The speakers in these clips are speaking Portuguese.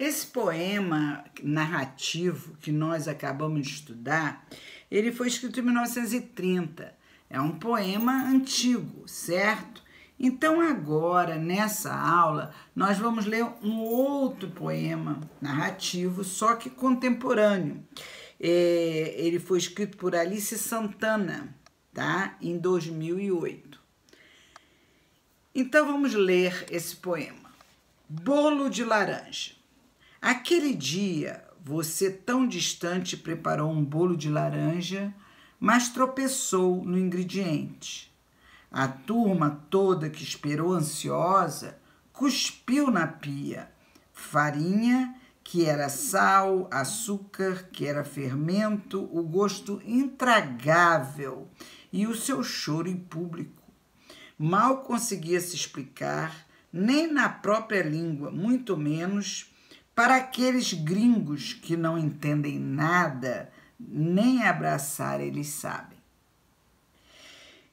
Esse poema narrativo que nós acabamos de estudar, ele foi escrito em 1930. É um poema antigo, certo? Então agora, nessa aula, nós vamos ler um outro poema narrativo, só que contemporâneo. Ele foi escrito por Alice Santana, tá? Em 2008. Então vamos ler esse poema. Bolo de laranja. Aquele dia, você tão distante preparou um bolo de laranja, mas tropeçou no ingrediente. A turma toda que esperou ansiosa cuspiu na pia. Farinha, que era sal, açúcar, que era fermento, o gosto intragável e o seu choro em público. Mal conseguia se explicar, nem na própria língua, muito menos para aqueles gringos que não entendem nada, nem abraçar eles sabem.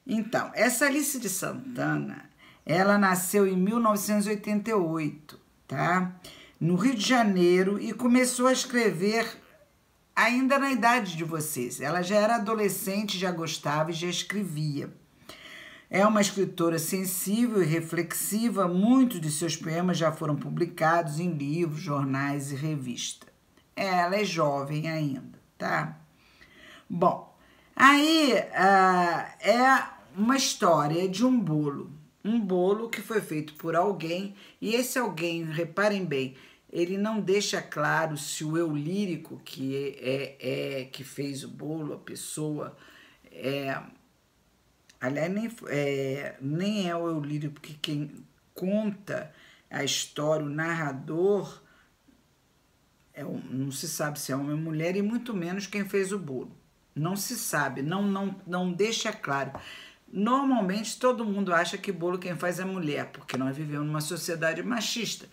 Então, essa Alice de Santana, ela nasceu em 1988, tá? No Rio de Janeiro, e começou a escrever ainda na idade de vocês. Ela já era adolescente, já gostava e já escrevia. É uma escritora sensível e reflexiva. Muitos de seus poemas já foram publicados em livros, jornais e revistas. Ela é jovem ainda, tá? Bom, aí é uma história de um bolo que foi feito por alguém, e esse alguém, reparem bem, ele não deixa claro se o eu lírico que fez o bolo, a pessoa, aliás, nem é o eu lírico, porque quem conta a história, o narrador, não se sabe se é homem ou mulher, e muito menos quem fez o bolo. Não se sabe, não deixa claro. Normalmente todo mundo acha que bolo quem faz é mulher, porque nós vivemos numa sociedade machista.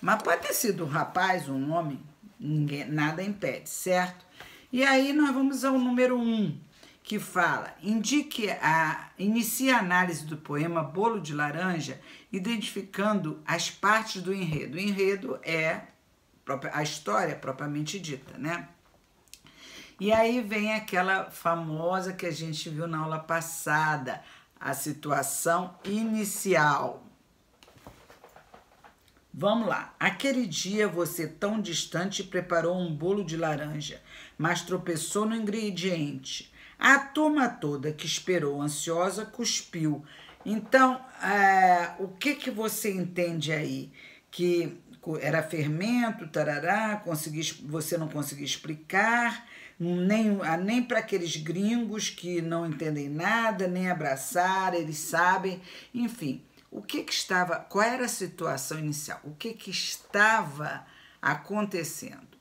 Mas pode ter sido um rapaz, um homem, nada impede, certo? E aí nós vamos ao número 1, que fala: inicie a análise do poema Bolo de Laranja, identificando as partes do enredo. O enredo é a história propriamente dita, né? E aí vem aquela famosa que a gente viu na aula passada, a situação inicial. Vamos lá. Aquele dia você tão distante preparou um bolo de laranja, mas tropeçou no ingrediente. A turma toda que esperou ansiosa cuspiu. Então, o que você entende aí? Que era fermento, tarará, você não conseguia explicar, nem para aqueles gringos que não entendem nada, nem abraçar, eles sabem, enfim. Qual era a situação inicial? O que estava acontecendo?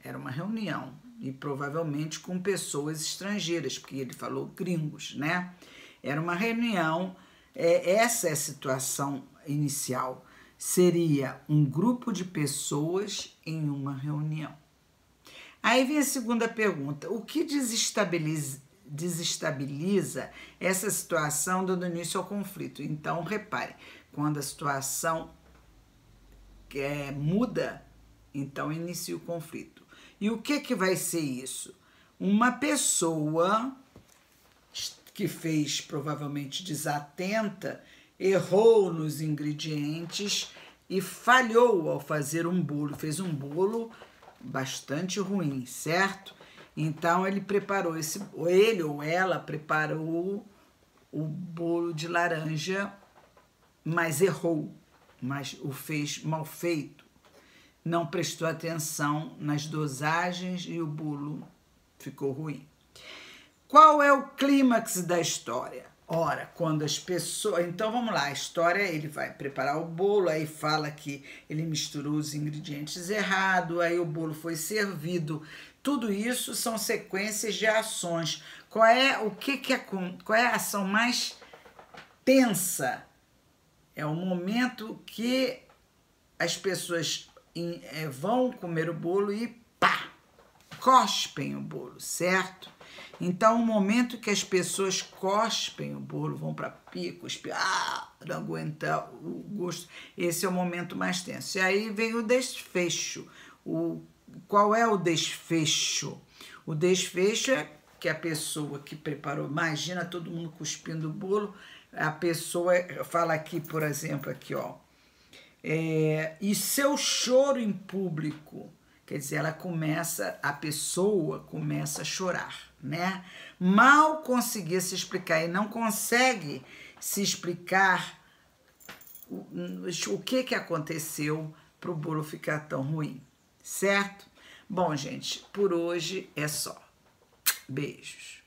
Era uma reunião, e provavelmente com pessoas estrangeiras, porque ele falou gringos, né? Era uma reunião, essa é a situação inicial. Seria um grupo de pessoas em uma reunião. Aí vem a segunda pergunta: o que desestabiliza essa situação dando início ao conflito? Então, repare, quando a situação muda, então inicia o conflito. E o que vai ser isso? Uma pessoa que fez, provavelmente desatenta, errou nos ingredientes e falhou ao fazer um bolo, fez um bolo bastante ruim, certo? Então ele ou ela preparou o bolo de laranja, mas errou, mas o fez mal feito, não prestou atenção nas dosagens e o bolo ficou ruim. Qual é o clímax da história? Ora, quando as pessoas... Então, vamos lá, a história, ele vai preparar o bolo, aí fala que ele misturou os ingredientes errado, aí o bolo foi servido. Tudo isso são sequências de ações. Qual é a ação mais tensa? É o momento que as pessoas vão comer o bolo e pá, cospem o bolo, certo? Então, o momento que as pessoas cospem o bolo, vão para pia, cuspir, não aguenta o gosto, esse é o momento mais tenso. E aí vem o desfecho. Qual é o desfecho? O desfecho é que a pessoa que preparou, imagina todo mundo cuspindo o bolo, a pessoa fala aqui, por exemplo, aqui, ó, e seu choro em público, quer dizer, a pessoa começa a chorar, né? Mal conseguia se explicar e não consegue se explicar o que aconteceu para o bolo ficar tão ruim, certo? Bom, gente, por hoje é só. Beijos.